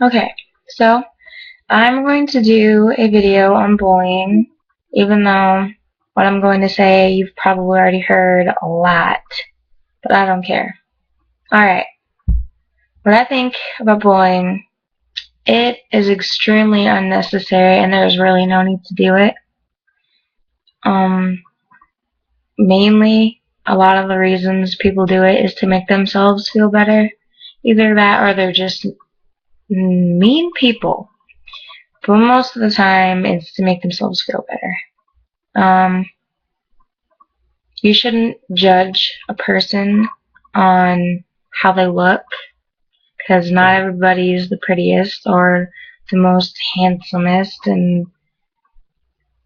Okay, so I'm going to do a video on bullying, even though what I'm going to say you've probably already heard a lot, but I don't care. Alright, what I think about bullying, it is extremely unnecessary and there's really no need to do it. Mainly, a lot of the reasons people do it is to make themselves feel better. Either that or they're just mean people. But most of the time, it's to make themselves feel better. You shouldn't judge a person on how they look, because not everybody is the prettiest or the most handsomest, and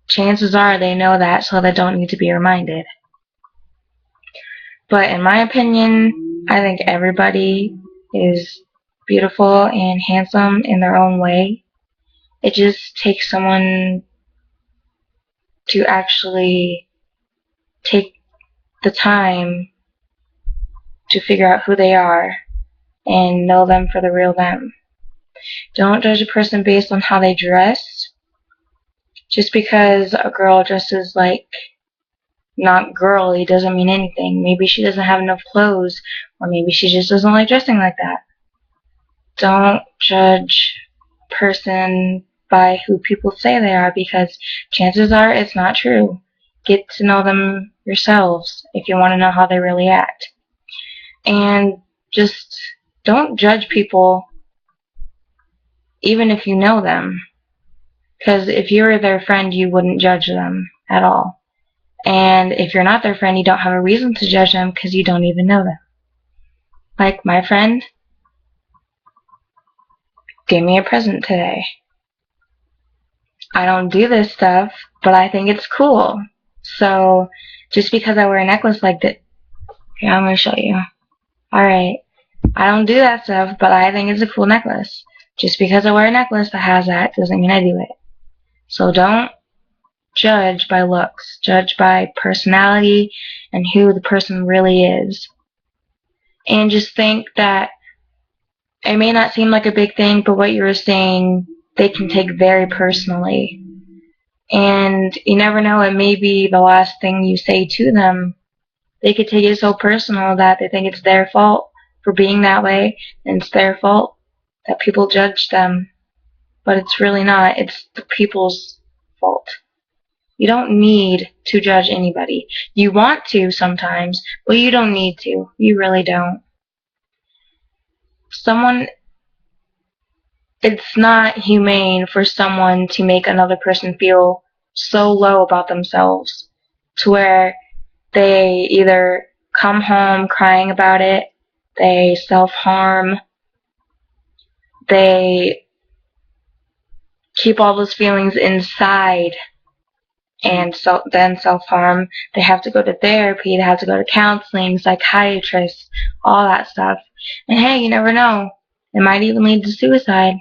chances are they know that, so they don't need to be reminded. But in my opinion, I think everybody is beautiful and handsome in their own way. It just takes someone to actually take the time to figure out who they are and know them for the real them. Don't judge a person based on how they dress. Just because a girl dresses like not girly doesn't mean anything. Maybe she doesn't have enough clothes, or maybe she just doesn't like dressing like that. Don't judge a person by who people say they are, because chances are it's not true. Get to know them yourselves if you want to know how they really act. And just don't judge people even if you know them. Because if you were their friend, you wouldn't judge them at all. And if you're not their friend, you don't have a reason to judge them because you don't even know them. Like my friend gave me a present today. I don't do this stuff, but I think it's cool. So just because I wear a necklace like that, here, I'm going to show you. Alright, I don't do that stuff, but I think it's a cool necklace. Just because I wear a necklace that has that doesn't mean I do it. So don't judge by looks. Judge by personality and who the person really is. And just think that it may not seem like a big thing, but what you were saying, they can take very personally. And you never know, it may be the last thing you say to them. They could take it so personal that they think it's their fault for being that way, and it's their fault that people judge them. But it's really not. It's the people's fault. You don't need to judge anybody. You want to sometimes, but you don't need to. You really don't. It's not humane for someone to make another person feel so low about themselves to where they either come home crying about it, they self-harm, they keep all those feelings inside, and then self-harm. They have to go to therapy, they have to go to counseling, psychiatrists, all that stuff. And hey, you never know, it might even lead to suicide.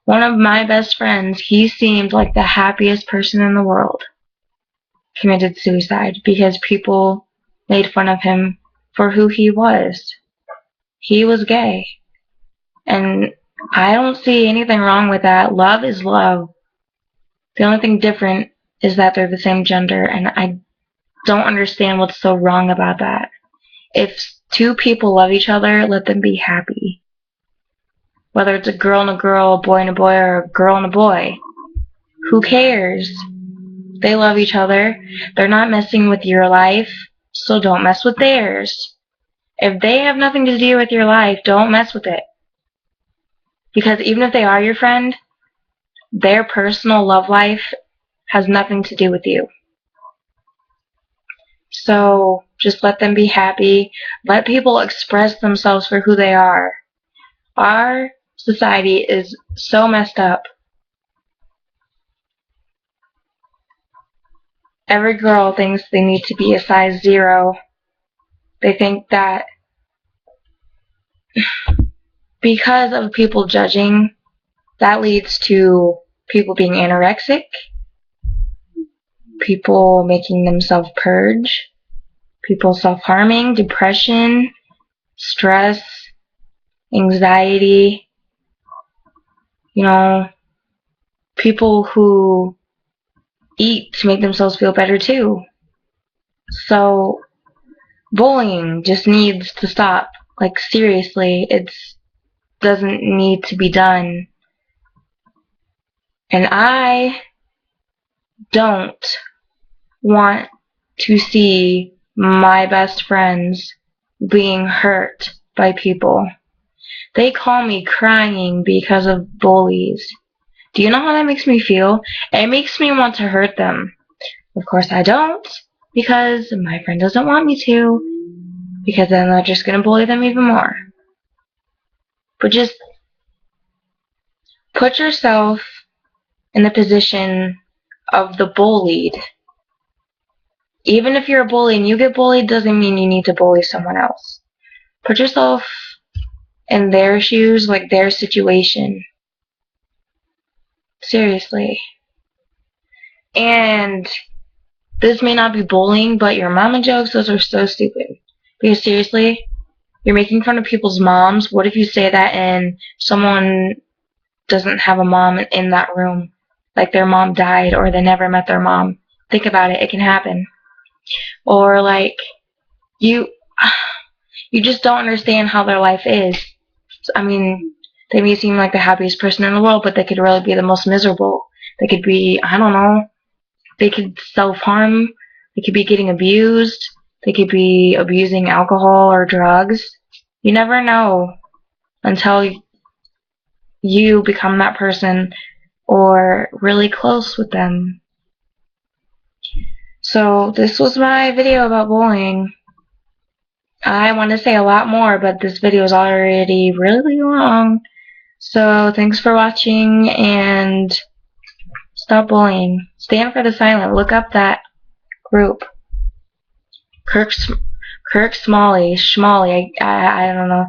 One of my best friends, he seemed like the happiest person in the world, committed suicide because people made fun of him for who he was. He was gay. And I don't see anything wrong with that. Love is love. The only thing different is that they're the same gender, and I don't understand what's so wrong about that. If two people love each other, let them be happy. Whether it's a girl and a girl, a boy and a boy, or a girl and a boy. Who cares? They love each other. They're not messing with your life, so don't mess with theirs. If they have nothing to do with your life, don't mess with it. Because even if they are your friend, their personal love life has nothing to do with you. So just let them be happy. Let people express themselves for who they are. Our society is so messed up. Every girl thinks they need to be a size 0. They think that because of people judging, that leads to people being anorexic, people making themselves purge, people self-harming, depression, stress, anxiety, you know, people who eat to make themselves feel better too. So bullying just needs to stop. Like, seriously, it doesn't need to be done. And I don't want to see my best friends being hurt by people. They call me crying because of bullies. Do you know how that makes me feel? It makes me want to hurt them. Of course I don't, because my friend doesn't want me to, because then they're just gonna bully them even more. But just put yourself in the position of the bullied. Even if you're a bully and you get bullied, doesn't mean you need to bully someone else. Put yourself in their shoes, like their situation. Seriously. And this may not be bullying, but your mama jokes, those are so stupid. Because seriously, you're making fun of people's moms. What if you say that and someone doesn't have a mom in that room? Like their mom died or they never met their mom. Think about it. It can happen. Or like, you just don't understand how their life is. I mean, they may seem like the happiest person in the world, but they could really be the most miserable. They could be, I don't know, they could self-harm. They could be getting abused. They could be abusing alcohol or drugs. You never know until you become that person or really close with them. So this was my video about bullying. I want to say a lot more, but this video is already really long. So thanks for watching, and stop bullying. Stand for the silent. Look up that group. Kirk Smalley, I don't know.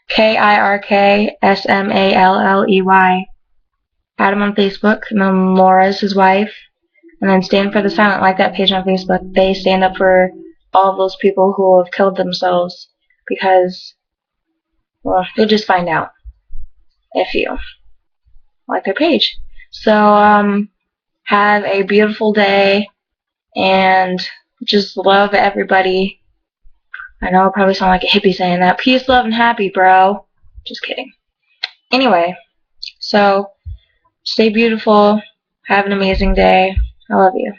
KIRKSMALLEY. Add him on Facebook, and then Laura's his wife. And then Stand for the Silent, like that page on Facebook. They stand up for all of those people who have killed themselves because, well, you'll just find out if you like their page. So, have a beautiful day, and just love everybody. I know I probably sound like a hippie saying that. Peace, love, and happy, bro. Just kidding. Anyway, so stay beautiful. Have an amazing day. I love you.